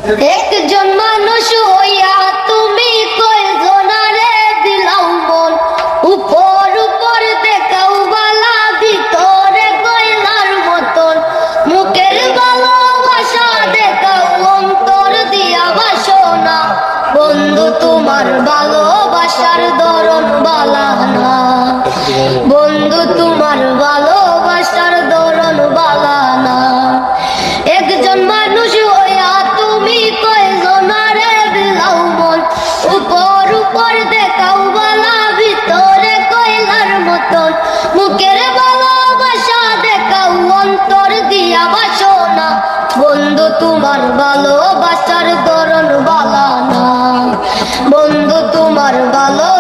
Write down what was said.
একজন মানুষ হইয়া তুমি কয়জনারে দিলাও মন, উপর উপর দেখাও বালা, ভিতরে কয়লার মতন। মুখের ভালোবাসা দেখাও, অন্তর দিয়া বাসনা। বন্ধু তোমার ভালোবাসার ধরন বালা না, বন্ধু তোমার ভালোবাসার ধরন বালা না। একজন মানুষ হইয়া তুমি কয়জনারে দিলাও মন, উপর উপর দেখাও বালা, ভিতরে কয়লার মতন। মুখের ভালোবাসা দেখাও, অন্তর দিয়া বাসনা। বন্ধু তোমার ভালোবাসার ধরন বালা না, বন্ধু তোমার ভালো